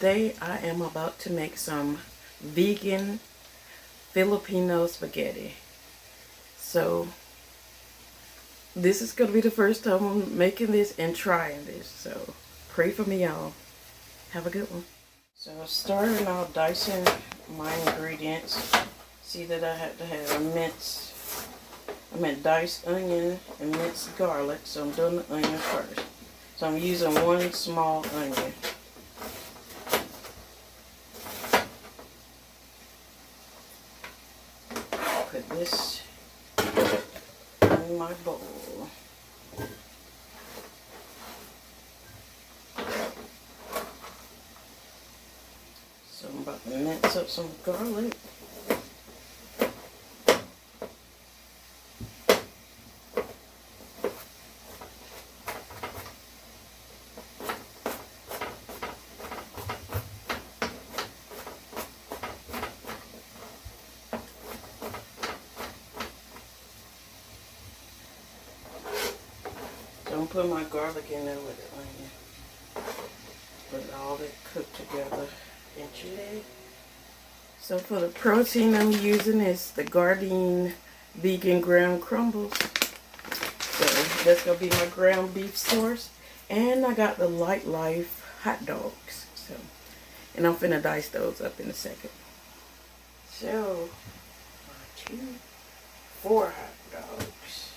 today I am about to make some vegan Filipino spaghetti. So this is going to be the first time I'm making this and trying this. So pray for me, y'all. Have a good one. So starting out dicing my ingredients. See that I have to have a diced onion and minced garlic. So I'm doing the onion first. So I'm using one small onion. Put this in my bowl. So I'm about to mince up some garlic. Don't put my garlic in there with the onion. Let all that cook together eventually. So for the protein I'm using is the Gardein Vegan Ground Crumbles. So that's going to be my ground beef source. And I got the Lighthouse hot dogs. So, and I'm finna dice those up in a second. So, 4 hot dogs.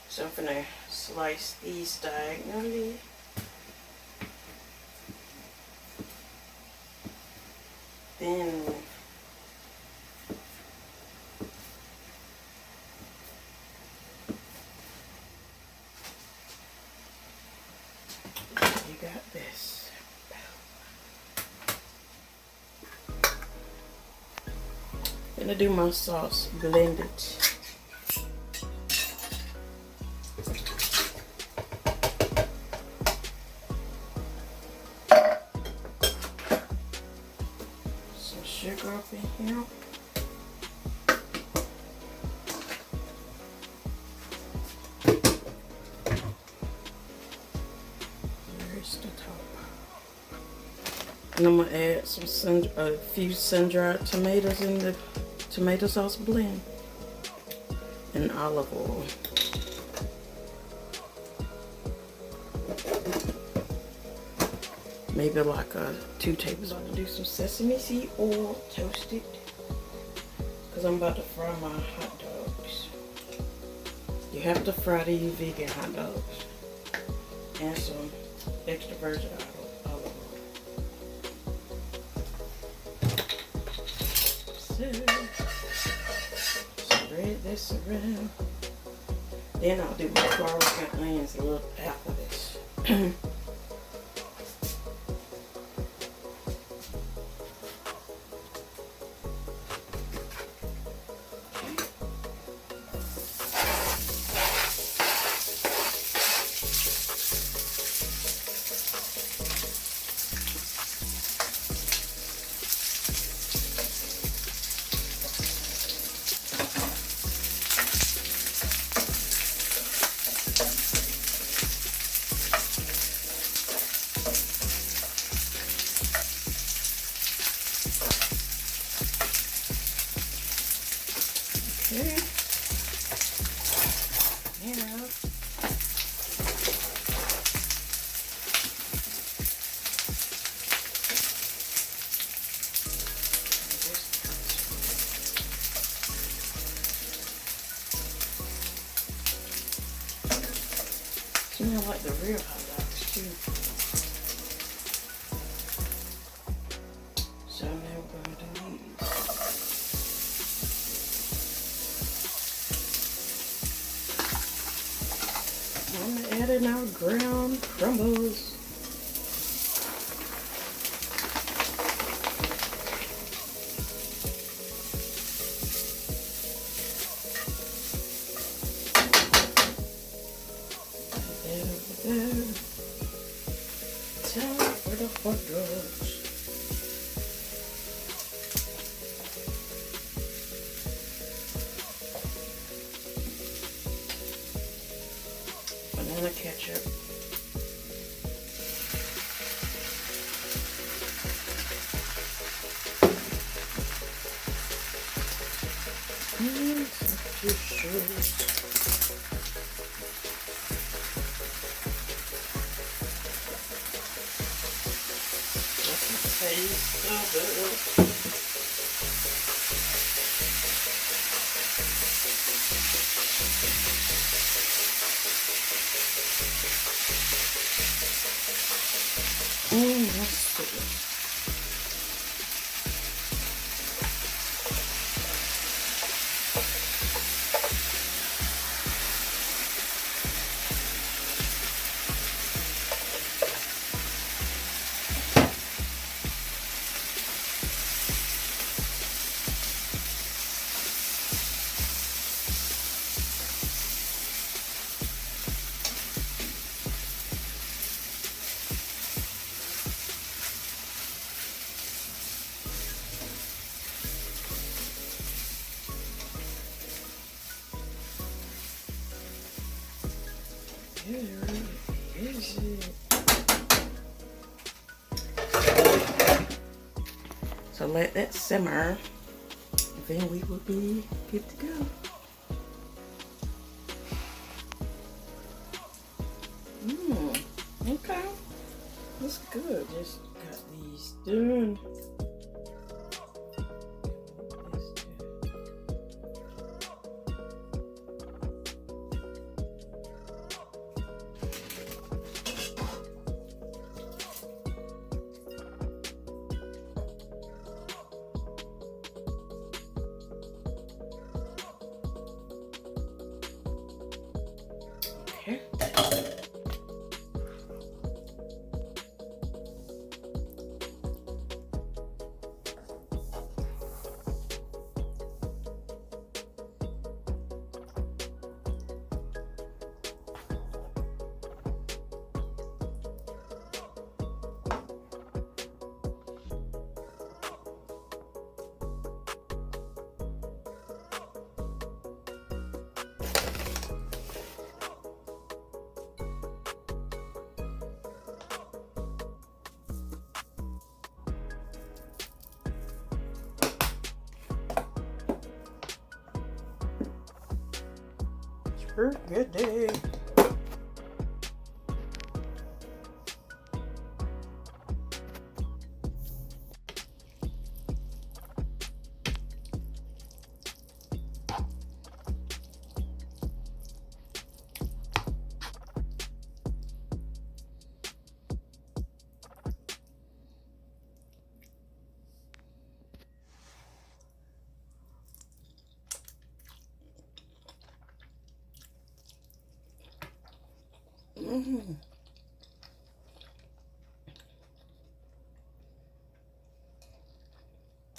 So I'm finna slice these diagonally. Then you got this. Gonna do my sauce, blend it. Sugar up in here. Here's the top. And I'm gonna add a few sun-dried tomatoes in the tomato sauce blend and olive oil. Maybe like 2 tablespoons. I'm gonna do some sesame seed oil, toast it, because I'm about to fry my hot dogs. You have to fry these vegan hot dogs. And some extra virgin olive oil. So, spread this around. Then I'll do my garlic and onions a little after this. Okay. Now, smell like the real hot dogs too. So now we're going to do these. I'm going to add in our ground crumbles. That over there. Time for the hot dogs. Banana ketchup. And some tissues. Just a taste of it. Let's see. Is it? So let that simmer, then we will be good to go. Okay, that's good. Just got these done. Okay. Good day.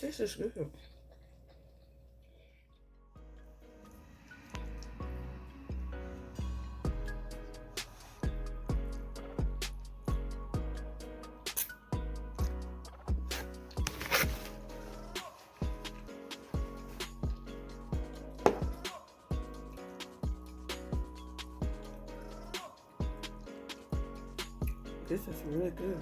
This is good. This is really good.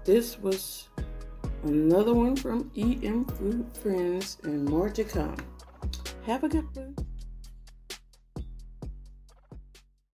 This was another one from Foodfriends, and more to come. Have a good one.